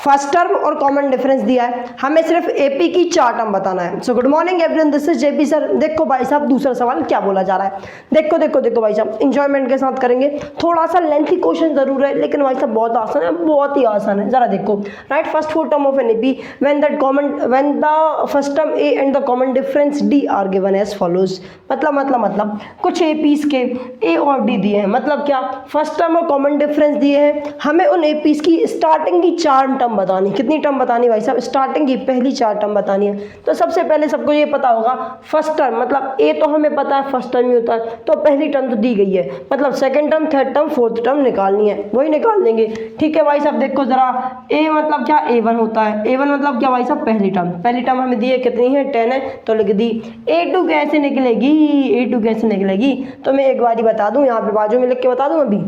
First term और common difference दिया है, हमें सिर्फ एपी की 4 टर्म बताना है। So good morning everyone, this is JP sir. देखो भाई साहब दूसरा सवाल क्या बोला जा रहा है, देखो देखो देखो भाई साहब, इंजॉयमेंट के साथ करेंगे। थोड़ा सा लेंथी क्वेश्चन जरूर है, लेकिन भाई साहब बहुत आसान है, बहुत ही आसान है। जरा देखो, right first 4 term of an AP when the first term a and the common difference d are given as follows. मतलब कुछ एपीज के ए और डी दिए हैं, मतलब क्या, फर्स्ट टर्म और कॉमन डिफरेंस दिए हैं, हमें उन एपीज की स्टार्टिंग की 4 टर्म बतानी। कितनी टर्म बतानी भाई साहब? स्टार्टिंग की पहली 4 टर्म बतानी है। तो सबसे पहले सबको ये पता होगा फर्स्ट टर्म मतलब ए तो हमें पता है फर्स्ट टर्म ही होता है, तो पहली टर्म तो दी गई है, मतलब second term, third term, fourth term निकालनी है, वही निकाल देंगे। ठीक है भाई साहब, देखो जरा, ए मतलब क्या, A1 होता है। A1 मतलब क्या भाई साहब? पहली टर्म हमें दी है, कितनी है? 10 है, तो लिख दी। A2 कैसे निकलेगी? A2 कैसे निकलेगी तो मैं एक बार ही बता दूं, यहाँ पे बाजू में लिख के बता दूं। अभी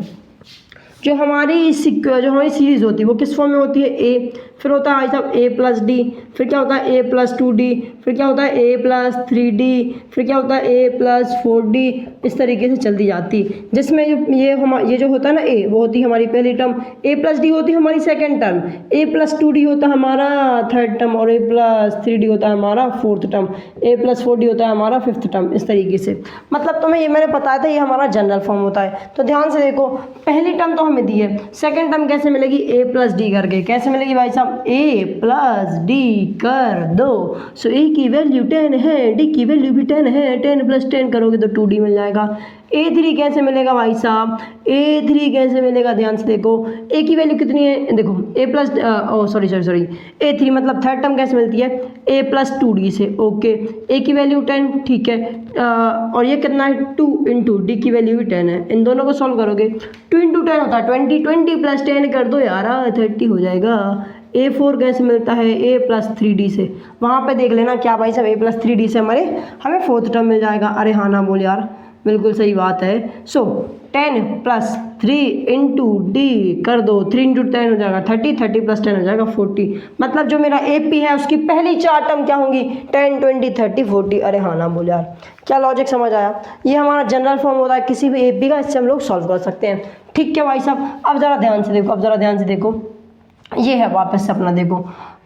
जो हमारी सीरीज होती है वो किस फॉर्म में होती है? ए, फिर होता है भाई साहब ए प्लस डी, फिर क्या होता है ए प्लस 2d, फिर क्या होता है ए प्लस 3d, फिर क्या होता है ए प्लस 4d, इस तरीके से चलती जाती, जिसमें ये जो होता है ना ए, वो होती है हमारी पहली टर्म, ए प्लस डी होती है हमारी सेकंड टर्म, ए प्लस 2d होता है हमारा थर्ड टर्म, और ए प्लस 3d होता है हमारा फोर्थ टर्म, ए प्लस 4d होता है हमारा फिफ्थ टर्म। इस तरीके से, मतलब तुम्हें ये मैंने बताया था, ये हमारा जनरल फॉर्म होता है। तो ध्यान से देखो, पहली टर्म तो हमें दी है, सेकंड टर्म कैसे मिलेगी? ए प्लस डी करके। कैसे मिलेगी भाई साहब? ए प्लस डी कर दो। सो ए की वैल्यू 10 है, डी की वैल्यू भी 10 है, 10 प्लस 10 करोगे तो 2d मिल जाएगा। A3 कैसे मिलेगा भाई साहब? A3 कैसे मिलेगा? ध्यान से देखो, ए की वैल्यू कितनी है? देखो ए प्लस सॉरी A3 मतलब थर्ड टर्म कैसे मिलती है? ए प्लस 2d से। ओके, ए की वैल्यू 10, ठीक है, और ये कितना है? 2 इंटू डी की वैल्यू भी 10 है। इन दोनों को सॉल्व करोगे, 2 इंटू 10 होता है 20, 20 प्लस 10 कर दो यार, 30 हो जाएगा। A4 कैसे मिलता है? ए प्लस 3d से। वहाँ पे देख लेना क्या भाई साहब, ए प्लस 3d से हमें फोर्थ टर्म मिल जाएगा। अरे हाँ ना बोल यार, बिल्कुल सही बात है। सो 10 प्लस 3 इंटू डी कर दो, 3 इंटू 10 हो जाएगा 30, 30 प्लस 10 हो जाएगा 40। मतलब जो मेरा AP है उसकी पहली 4 टर्म क्या होंगी? 10, 20, 30, 40। अरे हाँ ना बोल यार, क्या लॉजिक समझ आया? ये हमारा जनरल फॉर्म होता है किसी भी AP का, इससे हम लोग सॉल्व कर सकते हैं। ठीक है भाई साहब, अब ज़रा ध्यान से देखो, ये है वापस से अपना देखो।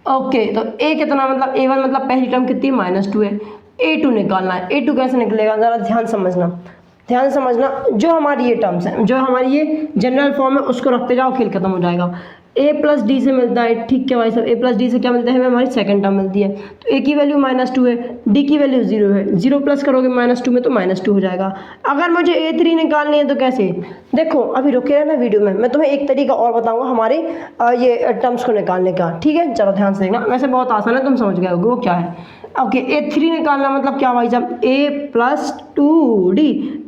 ओके, तो ए कितना, मतलब A1 मतलब पहली टर्म कितनी? -2 है। A2 निकालना है। A2 कैसे निकलेगा? ज़रा ध्यान समझना। जो हमारी ये टर्म्स हैं, जो हमारी ये जनरल फॉर्म है, उसको रखते जाओ, खेल खत्म हो जाएगा। ए प्लस डी से मिलता है, ठीक है भाई साहब, ए प्लस डी से क्या मिलता है? हमें हमारी सेकंड टर्म मिलती है। तो ए की वैल्यू -2 है, डी की वैल्यू 0 है, 0 प्लस करोगे -2 में तो -2 हो जाएगा। अगर मुझे A3 निकालनी है तो कैसे? देखो अभी रुके रहना वीडियो में, मैं तुम्हें एक तरीका और बताऊंगा हमारे ये टर्म्स को निकालने का। ठीक है, चलो ध्यान से देखना, वैसे बहुत आसान है, तुम समझ गए होगे वो क्या है। ओके, A3 निकालना मतलब क्या भाई साहब? ए प्लस 2d,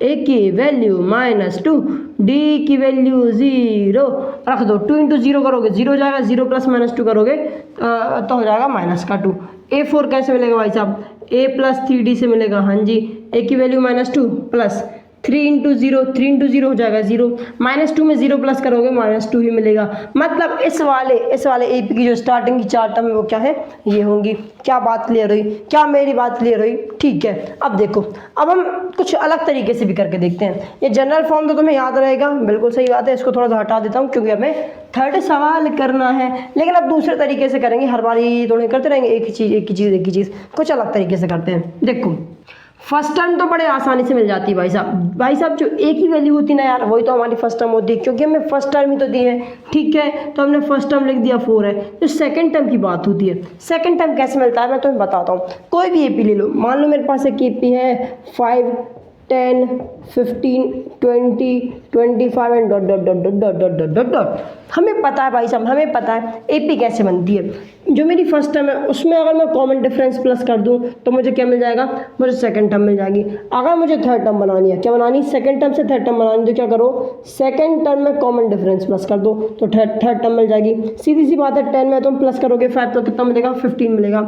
ए की वैल्यू -2, डी की वैल्यू 0 रख दो, 2 इंटू 0 करोगे 0 हो जाएगा, 0 प्लस -2 करोगे तो हो जाएगा -2। A4 कैसे मिलेगा भाई साहब? ए प्लस 3d से मिलेगा, हाँ जी, ए की वैल्यू -2 प्लस 3 इंटू 0 हो जाएगा 0, -2 में 0 प्लस करोगे -2 ही मिलेगा। मतलब इस वाले AP की जो स्टार्टिंग की 4 टर्म है वो क्या है? ये होंगी। क्या बात क्लियर हुई? क्या मेरी बात क्लियर हुई? ठीक है, अब देखो, अब हम कुछ अलग तरीके से भी करके देखते हैं। ये जनरल फॉर्म तो तुम्हें याद रहेगा, बिल्कुल सही बात है, इसको थोड़ा सा हटा देता हूँ क्योंकि हमें थर्ड सवाल करना है। लेकिन अब दूसरे तरीके से करेंगे, हर बार ये थोड़े करते रहेंगे एक ही चीज़, कुछ अलग तरीके से करते हैं। देखो, फर्स्ट टर्म तो बड़े आसानी से मिल जाती है भाई साहब, जो एक ही वैल्यू होती ना यार, वही तो हमारी फर्स्ट टर्म होती है, क्योंकि हमें फर्स्ट टर्म ही तो दी है। ठीक है, तो हमने फर्स्ट टर्म लिख दिया 4 है। जो सेकंड टर्म की बात होती है, सेकंड टर्म कैसे मिलता है मैं तुम्हें बताता हूँ। कोई भी AP ले लो, मान लो मेरे पास एक AP है 5, 10, 15, 20, 25 एंड डॉट। हमें पता है भाई साहब, हमें पता है AP कैसे बनती है। जो मेरी फर्स्ट टर्म है उसमें अगर मैं कॉमन डिफरेंस प्लस कर दूं तो मुझे क्या मिल जाएगा? मुझे सेकंड टर्म मिल जाएगी। अगर मुझे थर्ड टर्म बनानी है, क्या बनानी? सेकंड टर्म से थर्ड टर्म बनानी, तो क्या करो? सेकंड टर्म में कॉमन डिफरेंस प्लस कर दो तो थर्ड टर्म मिल जाएगी। सीधी सी बात है, 10 में तुम प्लस करोगे 5 तो कितना मिलेगा? 15 मिलेगा।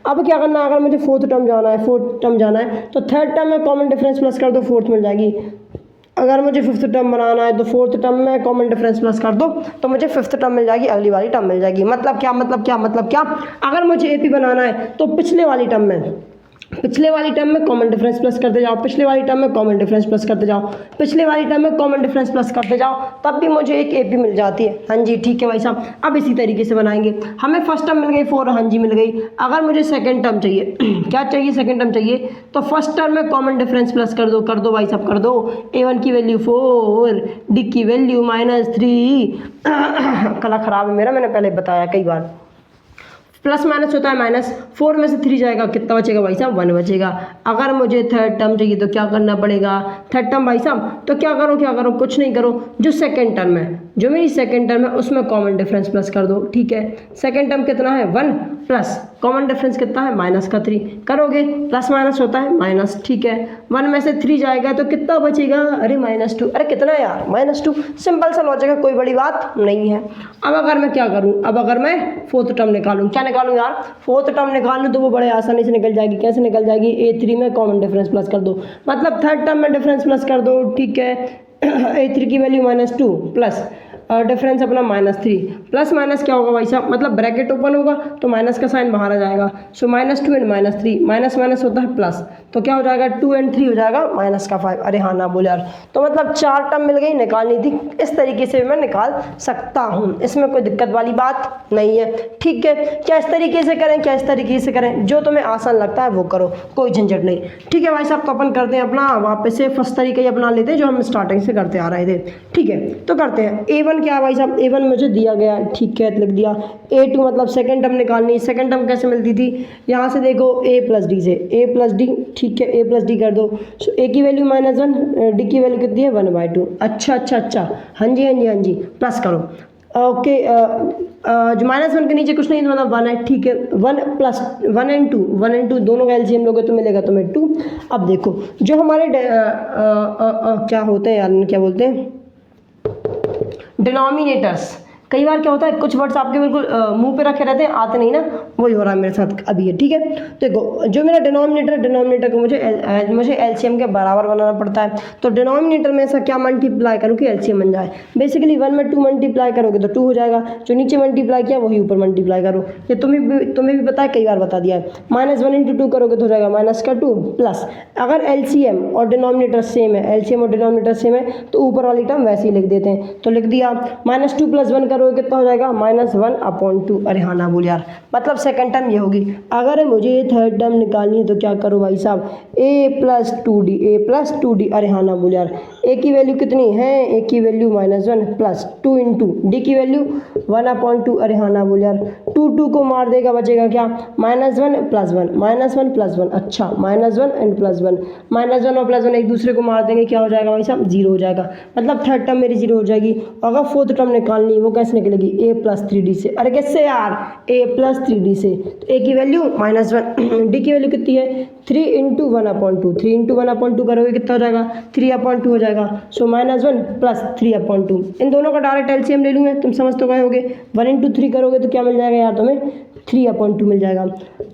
अब क्या करना है? अगर मुझे फोर्थ टर्म जाना है तो थर्ड टर्म में कॉमन डिफरेंस प्लस कर दो, फोर्थ मिल जाएगी। अगर मुझे फिफ्थ टर्म बनाना है तो फोर्थ टर्म में कॉमन डिफरेंस प्लस कर दो तो मुझे फिफ्थ टर्म मिल जाएगी, अगली वाली टर्म मिल जाएगी। मतलब क्या? अगर मुझे AP बनाना है तो पिछले वाली टर्म में पिछले वाली टर्म में कॉमन डिफरेंस प्लस करते जाओ, पिछले वाली टर्म में कॉमन डिफरेंस प्लस करते जाओ, पिछले वाली टर्म में कॉमन डिफरेंस प्लस करते जाओ, तब भी मुझे एक AP मिल जाती है। हाँ जी ठीक है भाई साहब। अब इसी तरीके से बनाएंगे। हमें फर्स्ट टर्म मिल गई 4, हाँ जी मिल गई। अगर मुझे सेकंड टर्म चाहिए क्या चाहिए, सेकंड टर्म चाहिए, तो फर्स्ट टर्म में कॉमन डिफरेंस प्लस कर दो भाई साहब, कर दो। A1 की वैल्यू 4, D की वैल्यू -3 कला खराब है मेरा, मैंने पहले बताया कई बार। प्लस माइनस होता है माइनस, 4 में से 3 जाएगा, कितना बचेगा भाई साहब, 1 बचेगा। अगर मुझे थर्ड टर्म चाहिए तो क्या करना पड़ेगा, थर्ड टर्म भाई साहब, तो क्या करो, कुछ नहीं करो, जो सेकंड टर्म है, जो मेरी सेकंड टर्म है उसमें कॉमन डिफरेंस प्लस कर दो। ठीक है, सेकंड टर्म कितना है 1 प्लस कॉमन डिफरेंस कितना है -3 करोगे, प्लस माइनस होता है माइनस। ठीक है, 1 में से 3 जाएगा तो कितना बचेगा, अरे -2, अरे कितना है यार -2। सिंपल सा लॉजिक है, कोई बड़ी बात नहीं है। अब अगर मैं क्या करूँ, अब अगर मैं फोर्थ टर्म निकालूँ, क्या निकालूँ यार, फोर्थ टर्म निकालूँ तो वो बड़े आसानी से निकल जाएगी। कैसे निकल जाएगी, A3 में कॉमन डिफरेंस प्लस कर दो, मतलब थर्ड टर्म में डिफरेंस प्लस कर दो। ठीक है, A3 की वैल्यू -2 प्लस डिफरेंस अपना -3, प्लस माइनस क्या होगा भाई साहब, मतलब ब्रैकेट ओपन होगा तो माइनस का साइन बाहर आ जाएगा। सो -2 एंड -3, माइनस माइनस होता है प्लस, तो क्या हो जाएगा 2 एंड 3 हो जाएगा -5। अरे हाँ ना बोले यार, तो मतलब 4 टर्म मिल गई, निकालनी थी। इस तरीके से मैं निकाल सकता हूँ, इसमें कोई दिक्कत वाली बात नहीं है। ठीक है, क्या इस तरीके से करें, क्या इस तरीके से करें, जो तुम्हें आसान लगता है वो करो, कोई झंझट नहीं। ठीक है भाई साहब, तो अपन करते हैं अपना वापस से फर्स्ट तरीका ही अपना लेते हैं जो हम स्टार्टिंग से करते आ रहे थे। ठीक है, तो करते हैं। A1 क्या भाई साहब, A1 मुझे दिया गया, ठीक है लिख दिया। A2 मतलब सेकंड टर्म निकालनी, सेकंड टर्म कैसे मिलती थी, यहाँ से देखो A प्लस डी से, A प्लस डी, ठीक है A प्लस डी कर दो। सो A की वैल्यू -1, D की वैल्यू कितनी है 1/2। अच्छा, हाँ जी प्लस करो। ओके, जो -1 के नीचे कुछ नहीं तो मतलब 1 है। ठीक है, 1 प्लस 1 एंड 2 दोनों का एलसीएम लोगे तो मिलेगा तुम्हें 2। अब देखो जो हमारे क्या होते हैं यार, क्या बोलते हैं, डिनोमिनेटर्स। कई बार क्या होता है, कुछ वर्ड्स आपके बिल्कुल मुंह पे रखे रहते हैं, आते नहीं ना, वही हो रहा है मेरे साथ अभी है। ठीक है, देखो जो मेरा डिनोमिनेटर को मुझे एलसीएम के बराबर बनाना पड़ता है। तो डिनोमिनेटर में ऐसा क्या मल्टीप्लाई करूँ कि एलसीएम बन जाए। बेसिकली 1 में 2 मल्टीप्लाई करोगे तो 2 हो जाएगा, जो नीचे मल्टीप्लाई किया वही ऊपर मल्टीप्लाई करो। ये तुम्हें भी पता है, कई बार बता दिया है। -1 × 2 करोगे तो हो जाएगा -2 प्लस, अगर एलसीएम और डिनोमिनेटर सेम है, एलसीएम और डिनोमिनेटर सेम है तो ऊपर वाली टर्म वैसे ही लिख देते हैं। तो लिख दिया -2 + 1 करोगे कितना हो जाएगा -1/2। अरे हाँ ना बोल यार, मतलब सेकंड टर्म ये होगी। अगर मुझे थर्ड टर्म निकालनी है तो क्या करो भाई साहब, A + 2D। अरे हाँ ना बोल यार, A की वैल्यू कितनी है, A की वैल्यू -1 प्लस 2 × D की वैल्यू 1/2। अरे हाँ ना बोल यार, 2 को मार देगा, बचेगा क्या, -1 + 1 + 1। अच्छा, -1 एंड +1, -1 और +1 एक दूसरे को मार देंगे, क्या हो जाएगा भाई साहब, 0 हो जाएगा। मतलब थर्ड टर्म मेरी 0 हो जाएगी। अगर फोर्थ टर्म निकालनी वो कैसे निकलेगी, A + 3D से। अरे कैसे यार, A + 3D से, तो A की वैल्यू -1, D की वैल्यू कितनी है 3 × 1/2। 3 × 1/2 करोगे कितना हो जाएगा, 3/2 हो जाएगा। सो -1 प्लस 3/2, इन दोनों का डायरेक्ट एलसीएम ले लूँगा, तुम समझ तो गए होगे। 1 × 3 करोगे तो क्या मिल जाएगा यार तुम्हें, 3/2 मिल जाएगा।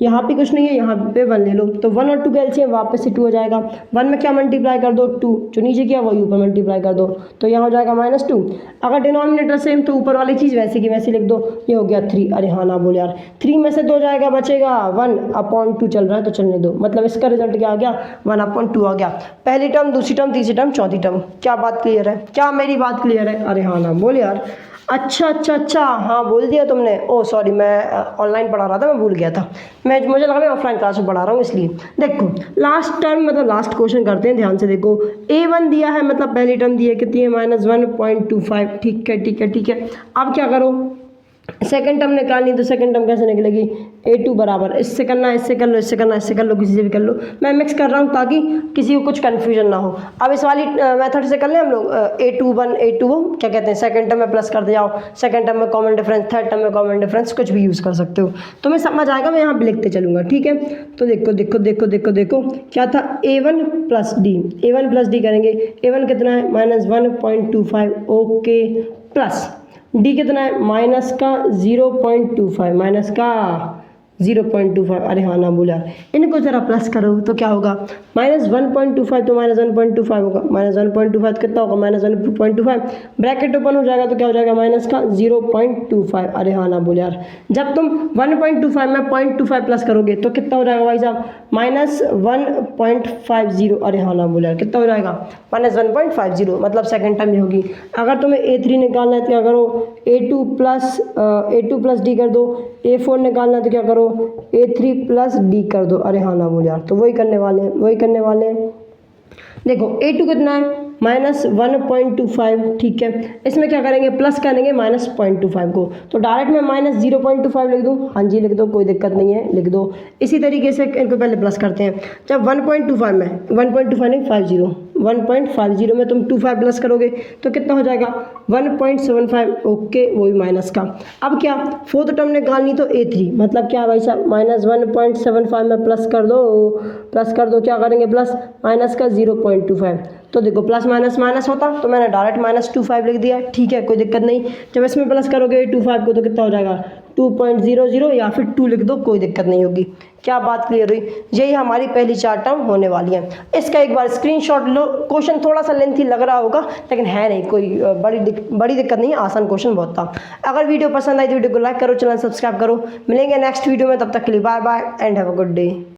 यहाँ पे कुछ नहीं है, यहाँ पे 1 ले लो, तो 1 और 2 का एलसीएम वापस से 2 हो जाएगा। 1 में क्या मल्टीप्लाई कर दो, 2, जो नीचे किया वही ऊपर मल्टीप्लाई कर दो, तो यहाँ हो जाएगा -2। अगर डिनोमिनेटर सेम तो ऊपर वाली चीज़ वैसे की वैसे लिख दो, ये हो गया 3। अरे हाँ ना बोल यार, 3 में से 2 जाएगा, बचेगा 1/2 चल रहा है तो चलने दो, मतलब इसका रिजल्ट क्या आ गया, 1/2 आ गया। पहली टर्म, दूसरी टर्म, तीसरी टर्म, चौथी टर्म। क्या बात क्लियर है, क्या मेरी बात क्लियर है, अरे हाँ ना बोल यार। अच्छा, हाँ बोल दिया तुमने, ओ सॉरी, मैं ऑनलाइन पढ़ा रहा था, मैं भूल गया था, मुझे लगा मैं ऑफलाइन क्लास में पढ़ा रहा हूँ इसलिए। देखो लास्ट टर्म मतलब लास्ट क्वेश्चन करते हैं, ध्यान से देखो। A1 दिया है, मतलब पहली टर्म दी है, कितनी है -1.25। ठीक है। अब क्या करो, सेकंड टर्म निकालनी, तो सेकंड टर्म कैसे निकलेगी, A2 बराबर, इससे करना, इससे कर लो, इससे करना, इससे कर लो, किसी से भी कर लो। मैं मिक्स कर रहा हूँ ताकि किसी को कुछ कन्फ्यूजन ना हो। अब इस वाली मेथड से कर लें हम लोग, A2 क्या कहते हैं, सेकंड टर्म में प्लस करते जाओ, सेकंड टर्म में कॉमन डिफरेंस, थर्ड टर्म में कॉमन डिफरेंस, कुछ भी यूज़ कर सकते हो, तुम्हें समझ आएगा, मैं यहाँ पे लिखते चलूँगा। ठीक है, तो देखो क्या था, A1 + D करेंगे। A1 कितना है -1.25, ओके, प्लस D कितना है -0.25, 0.25, अरे हाँ ना बोला यार, इनको ज़रा प्लस करो तो क्या होगा, -1.25 तो -1.25 होगा, -1.25 कितना होगा, -1.25, ब्रैकेट ओपन हो जाएगा तो क्या हो जाएगा, माइनस का 0.25, अरे हाँ ना बोले यार, जब तुम 1.25 में 0.25 प्लस करोगे तो कितना हो जाएगा भाई साहब, -1.50, अरे हाँ ना बोले यार, कितना हो जाएगा, -1.50, मतलब सेकंड टर्म ये होगी। अगर तुम्हें A3 निकालना है तो क्या करो, A2 प्लस D कर दो, A4 निकालना है तो क्या करो, A3 प्लस D कर दो, अरे हाँ ना बोले यार, तो वही करने वाले हैं। देखो A2 कितना है, -1.25, ठीक है, इसमें क्या करेंगे, प्लस करेंगे -0.25 को, तो डायरेक्ट मैं -0.25 लिख दूँ, हाँ जी लिख दो, कोई दिक्कत नहीं है, लिख दो। इसी तरीके से इनको पहले प्लस करते हैं, जब 1.25 में 1.25 नहीं 1.50 में तुम 25 प्लस करोगे तो कितना हो जाएगा, 1.75, ओके, वही माइनस का। अब क्या, फोर्थ टर्म निकालनी तो A3, मतलब क्या भाई साहब, -1.75 में प्लस कर दो, क्या करेंगे, प्लस माइनस का 0.25, तो देखो प्लस माइनस माइनस होता तो मैंने डायरेक्ट -25 लिख दिया, ठीक है, कोई दिक्कत नहीं। जब इसमें प्लस करोगे 25 को तो कितना हो जाएगा, 2.00 या फिर 2 लिख दो, कोई दिक्कत नहीं होगी। क्या बात क्लियर हुई, यही हमारी पहली 4 टर्म होने वाली है। इसका एक बार स्क्रीनशॉट लो, क्वेश्चन थोड़ा सा लेंथी लग रहा होगा लेकिन है नहीं, कोई बड़ी दिक्कत नहीं है, आसान क्वेश्चन बहुत था। अगर वीडियो पसंद आई तो वीडियो को लाइक करो, चैनल सब्सक्राइब करो। मिलेंगे नेक्स्ट वीडियो में, तब तक के लिए bye bye and have a good day.